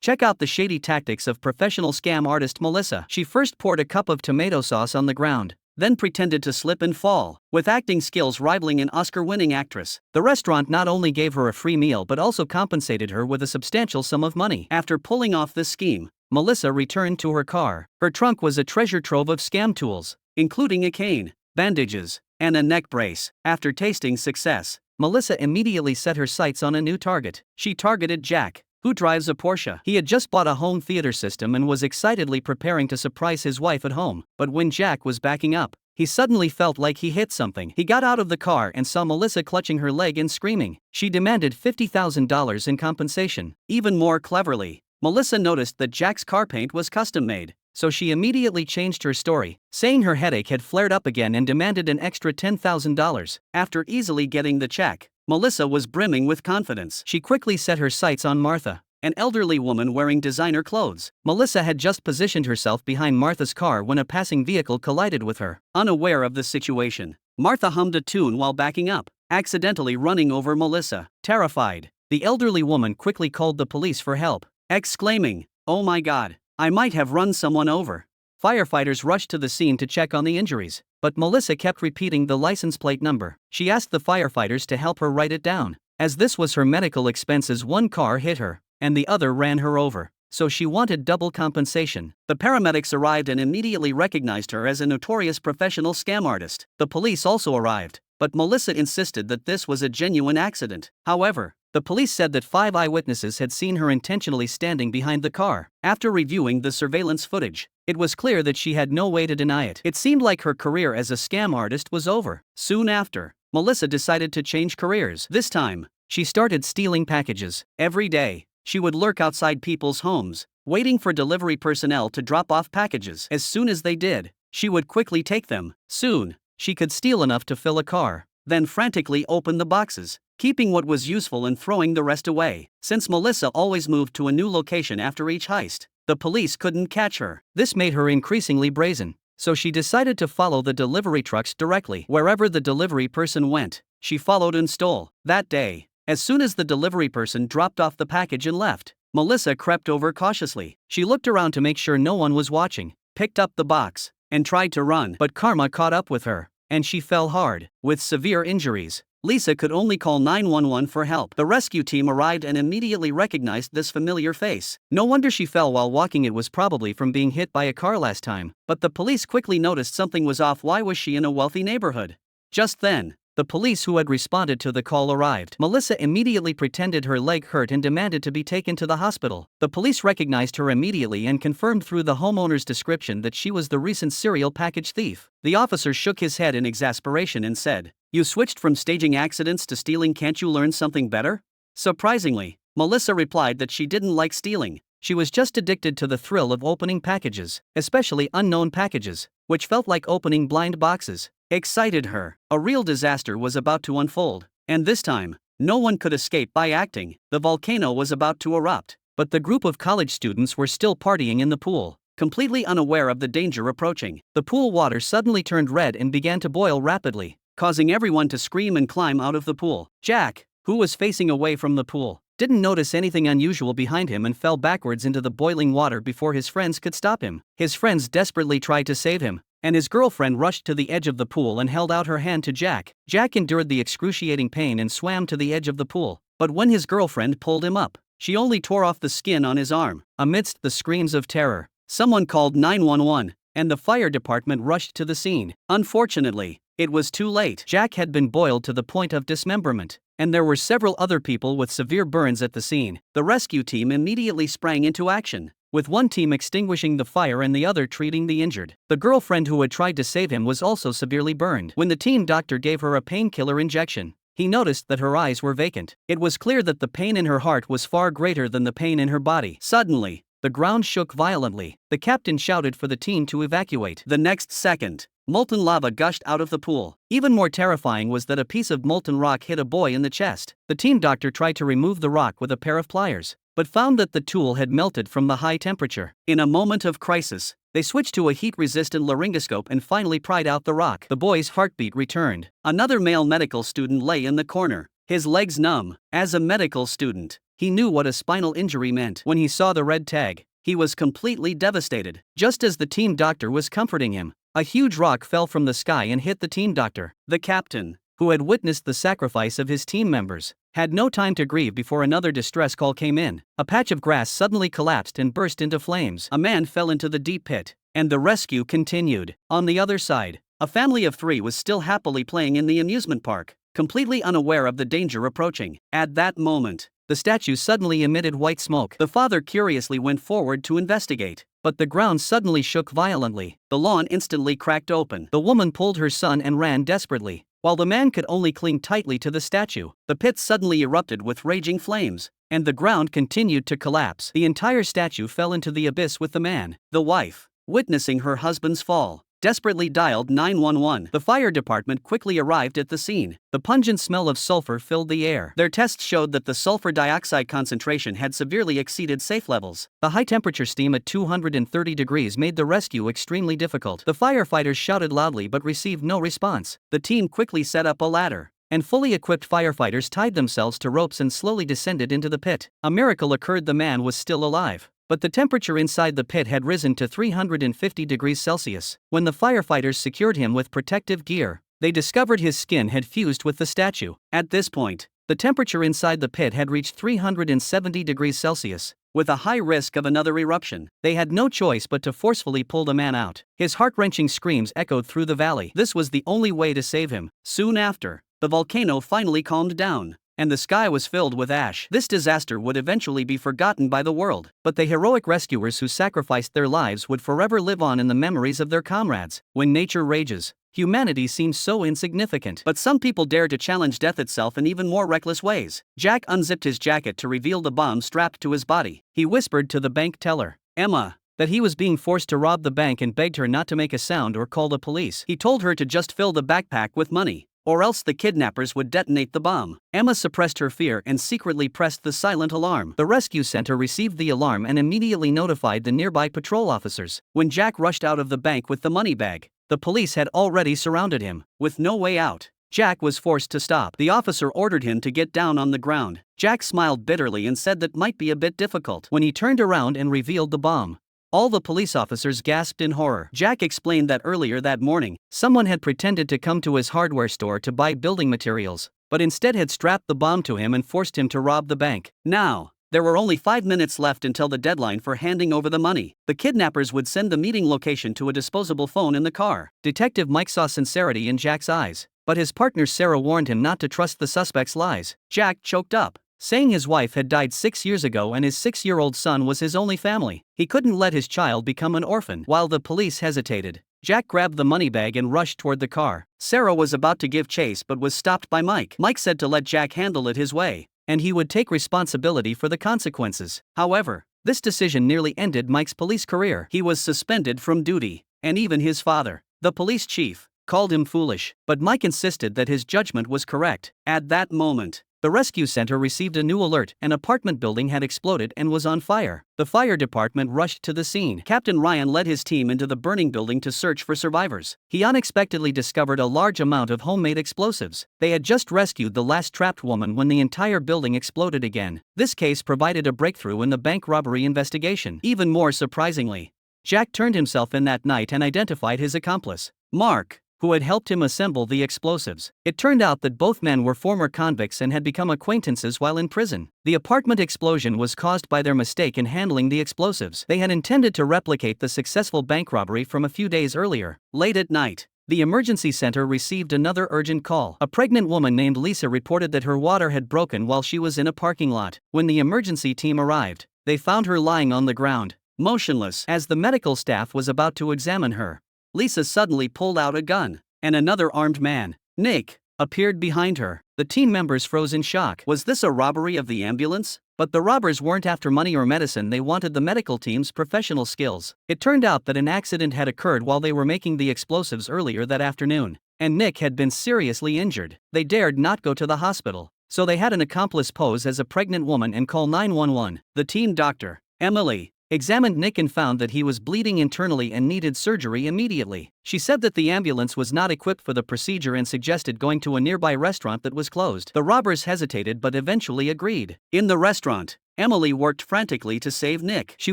Check out the shady tactics of professional scam artist Melissa. She first poured a cup of tomato sauce on the ground, then pretended to slip and fall. With acting skills rivaling an Oscar-winning actress, the restaurant not only gave her a free meal but also compensated her with a substantial sum of money. After pulling off this scheme, Melissa returned to her car. Her trunk was a treasure trove of scam tools, including a cane, bandages, and a neck brace. After tasting success, Melissa immediately set her sights on a new target. She targeted Jack, who drives a Porsche. He had just bought a home theater system and was excitedly preparing to surprise his wife at home. But when Jack was backing up, he suddenly felt like he hit something. He got out of the car and saw Melissa clutching her leg and screaming. She demanded $50,000 in compensation. Even more cleverly, Melissa noticed that Jack's car paint was custom-made, so she immediately changed her story, saying her headache had flared up again and demanded an extra $10,000. After easily getting the check, Melissa was brimming with confidence. She quickly set her sights on Martha, an elderly woman wearing designer clothes. Melissa had just positioned herself behind Martha's car when a passing vehicle collided with her. Unaware of the situation, Martha hummed a tune while backing up, accidentally running over Melissa. Terrified, the elderly woman quickly called the police for help, exclaiming, "Oh my God, I might have run someone over." Firefighters rushed to the scene to check on the injuries, but Melissa kept repeating the license plate number. She asked the firefighters to help her write it down. As this was her medical expenses, one car hit her, and the other ran her over, so she wanted double compensation. The paramedics arrived and immediately recognized her as a notorious professional scam artist. The police also arrived, but Melissa insisted that this was a genuine accident. However, the police said that 5 eyewitnesses had seen her intentionally standing behind the car. After reviewing the surveillance footage, it was clear that she had no way to deny it. It seemed like her career as a scam artist was over. Soon after, Melissa decided to change careers. This time, she started stealing packages. Every day, she would lurk outside people's homes, waiting for delivery personnel to drop off packages. As soon as they did, she would quickly take them. Soon, she could steal enough to fill a car, then frantically open the boxes, keeping what was useful and throwing the rest away. Since Melissa always moved to a new location after each heist, the police couldn't catch her. This made her increasingly brazen, so she decided to follow the delivery trucks directly. Wherever the delivery person went, she followed and stole. That day, as soon as the delivery person dropped off the package and left, Melissa crept over cautiously. She looked around to make sure no one was watching, picked up the box, and tried to run. But karma caught up with her, and she fell hard. With severe injuries, Lisa could only call 911 for help. The rescue team arrived and immediately recognized this familiar face. No wonder she fell while walking. It was probably from being hit by a car last time. But the police quickly noticed something was off. Why was she in a wealthy neighborhood? Just then, the police who had responded to the call arrived. Melissa immediately pretended her leg hurt and demanded to be taken to the hospital. The police recognized her immediately and confirmed through the homeowner's description that she was the recent serial package thief. The officer shook his head in exasperation and said, "You switched from staging accidents to stealing. Can't you learn something better?" Surprisingly, Melissa replied that she didn't like stealing. She was just addicted to the thrill of opening packages, especially unknown packages, which felt like opening blind boxes. Excited her. A real disaster was about to unfold, and this time, no one could escape by acting. The volcano was about to erupt, but the group of college students were still partying in the pool, completely unaware of the danger approaching. The pool water suddenly turned red and began to boil rapidly, causing everyone to scream and climb out of the pool. Jack, who was facing away from the pool, didn't notice anything unusual behind him and fell backwards into the boiling water before his friends could stop him. His friends desperately tried to save him, and his girlfriend rushed to the edge of the pool and held out her hand to Jack. Jack endured the excruciating pain and swam to the edge of the pool, but when his girlfriend pulled him up, she only tore off the skin on his arm. Amidst the screams of terror, someone called 911, and the fire department rushed to the scene. Unfortunately, it was too late. Jack had been boiled to the point of dismemberment, and there were several other people with severe burns at the scene. The rescue team immediately sprang into action, with one team extinguishing the fire and the other treating the injured. The girlfriend who had tried to save him was also severely burned. When the team doctor gave her a painkiller injection, he noticed that her eyes were vacant. It was clear that the pain in her heart was far greater than the pain in her body. Suddenly, the ground shook violently. The captain shouted for the team to evacuate. The next second, molten lava gushed out of the pool. Even more terrifying was that a piece of molten rock hit a boy in the chest. The team doctor tried to remove the rock with a pair of pliers, but found that the tool had melted from the high temperature. In a moment of crisis, they switched to a heat-resistant laryngoscope and finally pried out the rock. The boy's heartbeat returned. Another male medical student lay in the corner, his legs numb. As a medical student, He knew what a spinal injury meant. When he saw the red tag, he was completely devastated. Just as the team doctor was comforting him, a huge rock fell from the sky and hit the team doctor. The captain, who had witnessed the sacrifice of his team members, had no time to grieve before another distress call came in. A patch of grass suddenly collapsed and burst into flames. A man fell into the deep pit, and the rescue continued. On the other side, a family of 3 was still happily playing in the amusement park, completely unaware of the danger approaching. At that moment, the statue suddenly emitted white smoke. The father curiously went forward to investigate, but the ground suddenly shook violently. The lawn instantly cracked open. The woman pulled her son and ran desperately, while the man could only cling tightly to the statue. The pit suddenly erupted with raging flames, and the ground continued to collapse. The entire statue fell into the abyss with the man. The wife, witnessing her husband's fall, desperately dialed 911. The fire department quickly arrived at the scene. The pungent smell of sulfur filled the air. Their tests showed that the sulfur dioxide concentration had severely exceeded safe levels. The high-temperature steam at 230 degrees made the rescue extremely difficult. The firefighters shouted loudly but received no response. The team quickly set up a ladder, and fully equipped firefighters tied themselves to ropes and slowly descended into the pit. A miracle occurred: the man was still alive, but the temperature inside the pit had risen to 350 degrees Celsius. When the firefighters secured him with protective gear, they discovered his skin had fused with the statue. At this point, the temperature inside the pit had reached 370 degrees Celsius, with a high risk of another eruption. They had no choice but to forcefully pull the man out. His heart-wrenching screams echoed through the valley. This was the only way to save him. Soon after, the volcano finally calmed down, and the sky was filled with ash. This disaster would eventually be forgotten by the world, but the heroic rescuers who sacrificed their lives would forever live on in the memories of their comrades. When nature rages, humanity seems so insignificant. But some people dare to challenge death itself in even more reckless ways. Jack unzipped his jacket to reveal the bomb strapped to his body. He whispered to the bank teller, Emma, that he was being forced to rob the bank and begged her not to make a sound or call the police. He told her to just fill the backpack with money, or else the kidnappers would detonate the bomb. Emma suppressed her fear and secretly pressed the silent alarm. The rescue center received the alarm and immediately notified the nearby patrol officers. When Jack rushed out of the bank with the money bag, the police had already surrounded him. With no way out, Jack was forced to stop. The officer ordered him to get down on the ground. Jack smiled bitterly and said that might be a bit difficult. When he turned around and revealed the bomb, all the police officers gasped in horror. Jack explained that earlier that morning, someone had pretended to come to his hardware store to buy building materials, but instead had strapped the bomb to him and forced him to rob the bank. Now, there were only 5 minutes left until the deadline for handing over the money. The kidnappers would send the meeting location to a disposable phone in the car. Detective Mike saw sincerity in Jack's eyes, but his partner Sarah warned him not to trust the suspect's lies. Jack choked up, saying his wife had died 6 years ago and his 6-year-old son was his only family. He couldn't let his child become an orphan. While the police hesitated, Jack grabbed the money bag and rushed toward the car. Sarah was about to give chase but was stopped by Mike. Mike said to let Jack handle it his way, and he would take responsibility for the consequences. However, this decision nearly ended Mike's police career. He was suspended from duty, and even his father, the police chief, called him foolish. But Mike insisted that his judgment was correct. At that moment, the rescue center received a new alert. An apartment building had exploded and was on fire. The fire department rushed to the scene. Captain Ryan led his team into the burning building to search for survivors. He unexpectedly discovered a large amount of homemade explosives. They had just rescued the last trapped woman when the entire building exploded again. This case provided a breakthrough in the bank robbery investigation. Even more surprisingly, Jack turned himself in that night and identified his accomplice, Mark, who had helped him assemble the explosives. It turned out that both men were former convicts and had become acquaintances while in prison. The apartment explosion was caused by their mistake in handling the explosives. They had intended to replicate the successful bank robbery from a few days earlier. Late at night, the emergency center received another urgent call. A pregnant woman named Lisa reported that her water had broken while she was in a parking lot. When the emergency team arrived, they found her lying on the ground, motionless. As the medical staff was about to examine her, Lisa suddenly pulled out a gun, and another armed man, Nick, appeared behind her. The team members froze in shock. Was this a robbery of the ambulance? But the robbers weren't after money or medicine, they wanted the medical team's professional skills. It turned out that an accident had occurred while they were making the explosives earlier that afternoon, and Nick had been seriously injured. They dared not go to the hospital, so they had an accomplice pose as a pregnant woman and call 911. The team doctor, Emily, examined Nick and found that he was bleeding internally and needed surgery immediately. She said that the ambulance was not equipped for the procedure and suggested going to a nearby restaurant that was closed. The robbers hesitated but eventually agreed. In the restaurant, Emily worked frantically to save Nick. She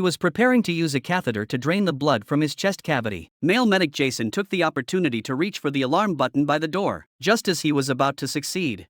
was preparing to use a catheter to drain the blood from his chest cavity. Male medic Jason took the opportunity to reach for the alarm button by the door. Just as he was about to succeed,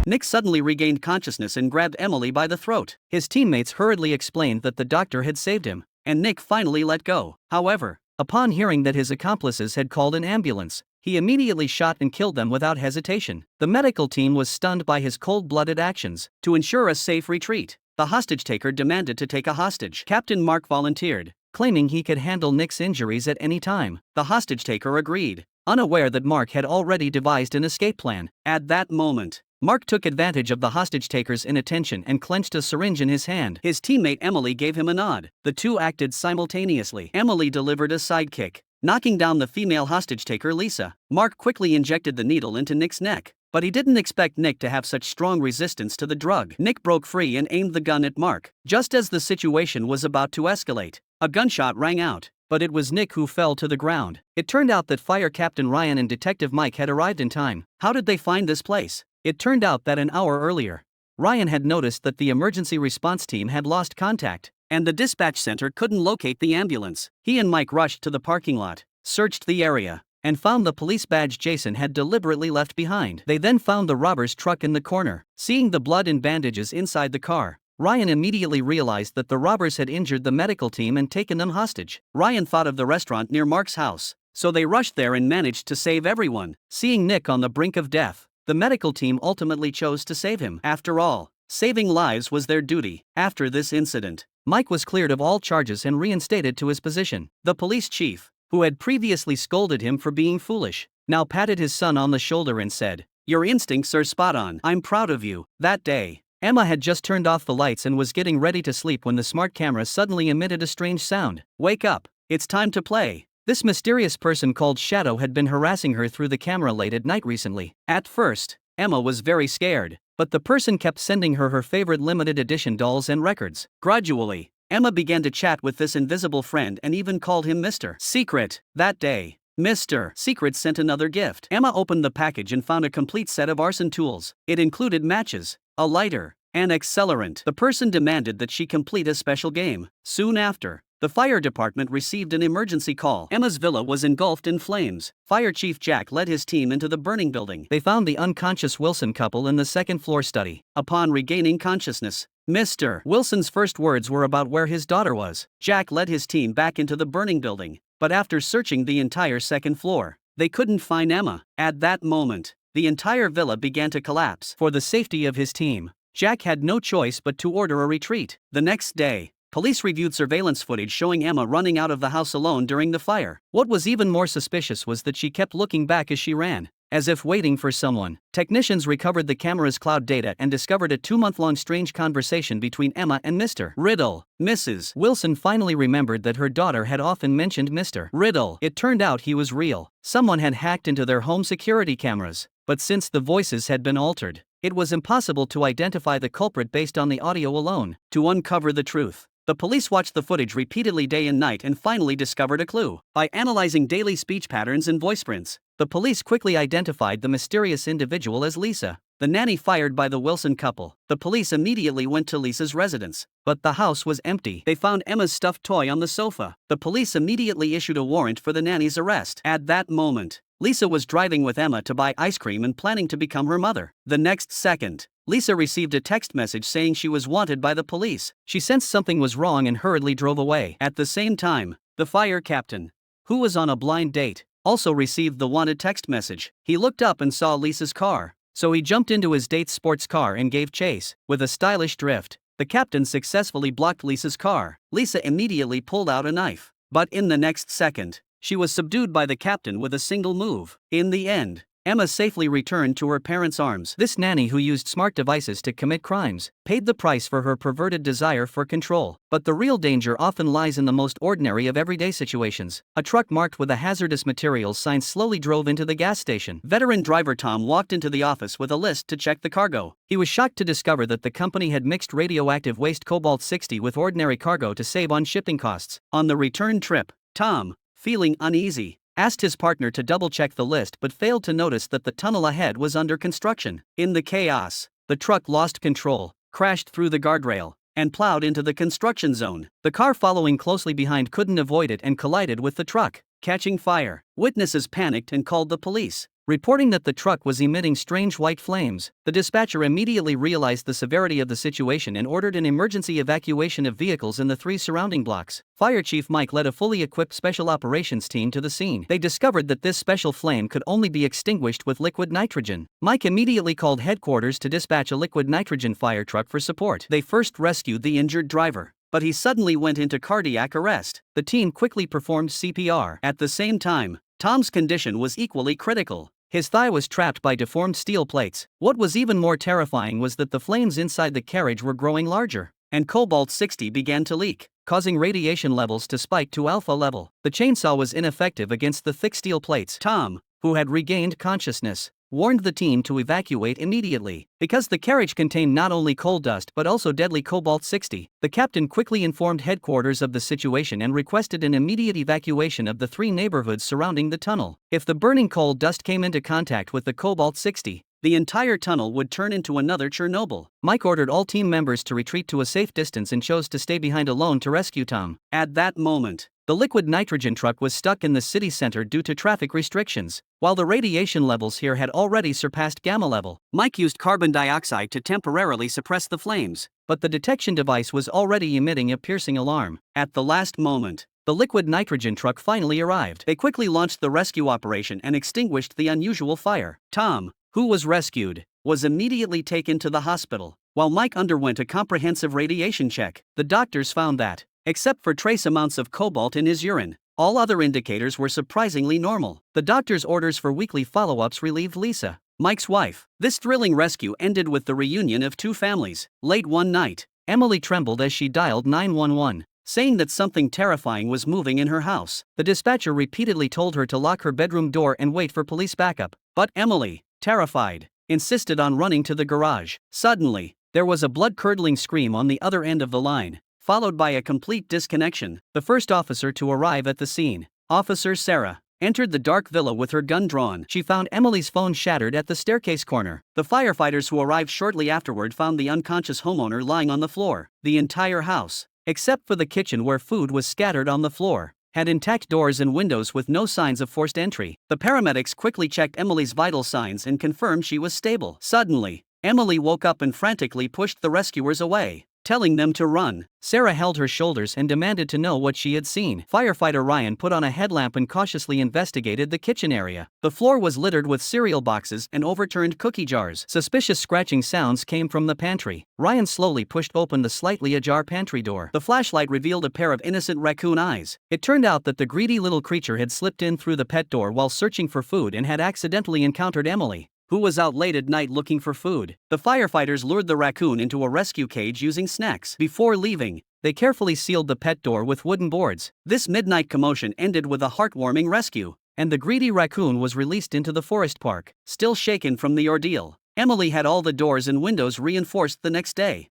Nick suddenly regained consciousness and grabbed Emily by the throat. His teammates hurriedly explained that the doctor had saved him, and Nick finally let go. However, upon hearing that his accomplices had called an ambulance, he immediately shot and killed them without hesitation. The medical team was stunned by his cold-blooded actions. To ensure a safe retreat, the hostage-taker demanded to take a hostage. Captain Mark volunteered, claiming he could handle Nick's injuries at any time. The hostage-taker agreed, unaware that Mark had already devised an escape plan. At that moment, Mark took advantage of the hostage-taker's inattention and clenched a syringe in his hand. His teammate Emily gave him a nod. The two acted simultaneously. Emily delivered a sidekick, knocking down the female hostage-taker Lisa. Mark quickly injected the needle into Nick's neck, but he didn't expect Nick to have such strong resistance to the drug. Nick broke free and aimed the gun at Mark. Just as the situation was about to escalate, a gunshot rang out, but it was Nick who fell to the ground. It turned out that Fire Captain Ryan and Detective Mike had arrived in time. How did they find this place? It turned out that an hour earlier, Ryan had noticed that the emergency response team had lost contact, and the dispatch center couldn't locate the ambulance. He and Mike rushed to the parking lot, searched the area, and found the police badge Jason had deliberately left behind. They then found the robber's truck in the corner. Seeing the blood and bandages inside the car, Ryan immediately realized that the robbers had injured the medical team and taken them hostage. Ryan thought of the restaurant near Mark's house, so they rushed there and managed to save everyone. Seeing Nick on the brink of death, the medical team ultimately chose to save him. After all, saving lives was their duty. After this incident, Mike was cleared of all charges and reinstated to his position. The police chief, who had previously scolded him for being foolish, now patted his son on the shoulder and said, "Your instincts are spot on. I'm proud of you." That day, Emma had just turned off the lights and was getting ready to sleep when the smart camera suddenly emitted a strange sound. "Wake up, it's time to play." This mysterious person called Shadow had been harassing her through the camera late at night recently. At first, Emma was very scared, but the person kept sending her her favorite limited edition dolls and records. Gradually, Emma began to chat with this invisible friend and even called him Mr. Secret. That day, Mr. Secret sent another gift. Emma opened the package and found a complete set of arson tools. It included matches, a lighter, and accelerant. The person demanded that she complete a special game. Soon after, the fire department received an emergency call. Emma's villa was engulfed in flames. Fire Chief Jack led his team into the burning building. They found the unconscious Wilson couple in the second-floor study. Upon regaining consciousness, Mr. Wilson's first words were about where his daughter was. Jack led his team back into the burning building, but after searching the entire second floor, they couldn't find Emma. At that moment, the entire villa began to collapse. For the safety of his team, Jack had no choice but to order a retreat. The next day, police reviewed surveillance footage showing Emma running out of the house alone during the fire. What was even more suspicious was that she kept looking back as she ran, as if waiting for someone. Technicians recovered the camera's cloud data and discovered a 2-month-long strange conversation between Emma and Mr. Riddle. Mrs. Wilson finally remembered that her daughter had often mentioned Mr. Riddle. It turned out he was real. Someone had hacked into their home security cameras, but since the voices had been altered, it was impossible to identify the culprit based on the audio alone. To uncover the truth, the police watched the footage repeatedly day and night and finally discovered a clue. By analyzing daily speech patterns and voice prints, the police quickly identified the mysterious individual as Lisa, the nanny fired by the Wilson couple. The police immediately went to Lisa's residence, but the house was empty. They found Emma's stuffed toy on the sofa. The police immediately issued a warrant for the nanny's arrest. At that moment, Lisa was driving with Emma to buy ice cream and planning to become her mother. The next second, Lisa received a text message saying she was wanted by the police. She sensed something was wrong and hurriedly drove away. At the same time, the fire captain, who was on a blind date, also received the wanted text message. He looked up and saw Lisa's car, so he jumped into his date's sports car and gave chase. With a stylish drift, the captain successfully blocked Lisa's car. Lisa immediately pulled out a knife, but in the next second, she was subdued by the captain with a single move. In the end, Emma safely returned to her parents' arms. This nanny, who used smart devices to commit crimes, paid the price for her perverted desire for control. But the real danger often lies in the most ordinary of everyday situations. A truck marked with a hazardous materials sign slowly drove into the gas station. Veteran driver Tom walked into the office with a list to check the cargo. He was shocked to discover that the company had mixed radioactive waste cobalt-60 with ordinary cargo to save on shipping costs. On the return trip, Tom, feeling uneasy, asked his partner to double-check the list but failed to notice that the tunnel ahead was under construction. In the chaos, the truck lost control, crashed through the guardrail, and plowed into the construction zone. The car following closely behind couldn't avoid it and collided with the truck, catching fire. Witnesses panicked and called the police, reporting that the truck was emitting strange white flames. The dispatcher immediately realized the severity of the situation and ordered an emergency evacuation of vehicles in the 3 surrounding blocks. Fire Chief Mike led a fully equipped special operations team to the scene. They discovered that this special flame could only be extinguished with liquid nitrogen. Mike immediately called headquarters to dispatch a liquid nitrogen fire truck for support. They first rescued the injured driver, but he suddenly went into cardiac arrest. The team quickly performed CPR. At the same time, Tom's condition was equally critical. His thigh was trapped by deformed steel plates. What was even more terrifying was that the flames inside the carriage were growing larger, and cobalt-60 began to leak, causing radiation levels to spike to alpha level. The chainsaw was ineffective against the thick steel plates. Tom, who had regained consciousness, warned the team to evacuate immediately. Because the carriage contained not only coal dust but also deadly cobalt-60, the captain quickly informed headquarters of the situation and requested an immediate evacuation of the 3 neighborhoods surrounding the tunnel. If the burning coal dust came into contact with the cobalt-60, the entire tunnel would turn into another Chernobyl. Mike ordered all team members to retreat to a safe distance and chose to stay behind alone to rescue Tom. At that moment, the liquid nitrogen truck was stuck in the city center due to traffic restrictions. While the radiation levels here had already surpassed gamma level, Mike used carbon dioxide to temporarily suppress the flames, but the detection device was already emitting a piercing alarm. At the last moment, the liquid nitrogen truck finally arrived. They quickly launched the rescue operation and extinguished the unusual fire. Tom, who was rescued, was immediately taken to the hospital. While Mike underwent a comprehensive radiation check, the doctors found that, except for trace amounts of cobalt in his urine, all other indicators were surprisingly normal. The doctor's orders for weekly follow-ups relieved Lisa, Mike's wife. This thrilling rescue ended with the reunion of 2 families. Late one night, Emily trembled as she dialed 911, saying that something terrifying was moving in her house. The dispatcher repeatedly told her to lock her bedroom door and wait for police backup, but Emily, terrified, insisted on running to the garage. Suddenly, there was a blood-curdling scream on the other end of the line, followed by a complete disconnection. The first officer to arrive at the scene, Officer Sarah, entered the dark villa with her gun drawn. She found Emily's phone shattered at the staircase corner. The firefighters who arrived shortly afterward found the unconscious homeowner lying on the floor. The entire house, except for the kitchen where food was scattered on the floor, had intact doors and windows with no signs of forced entry. The paramedics quickly checked Emily's vital signs and confirmed she was stable. Suddenly, Emily woke up and frantically pushed the rescuers away, telling them to run. Sarah held her shoulders and demanded to know what she had seen. Firefighter Ryan put on a headlamp and cautiously investigated the kitchen area. The floor was littered with cereal boxes and overturned cookie jars. Suspicious scratching sounds came from the pantry. Ryan slowly pushed open the slightly ajar pantry door. The flashlight revealed a pair of innocent raccoon eyes. It turned out that the greedy little creature had slipped in through the pet door while searching for food and had accidentally encountered Emily, who was out late at night looking for food. The firefighters lured the raccoon into a rescue cage using snacks. Before leaving, they carefully sealed the pet door with wooden boards. This midnight commotion ended with a heartwarming rescue, and the greedy raccoon was released into the forest park. Still shaken from the ordeal, Emily had all the doors and windows reinforced the next day.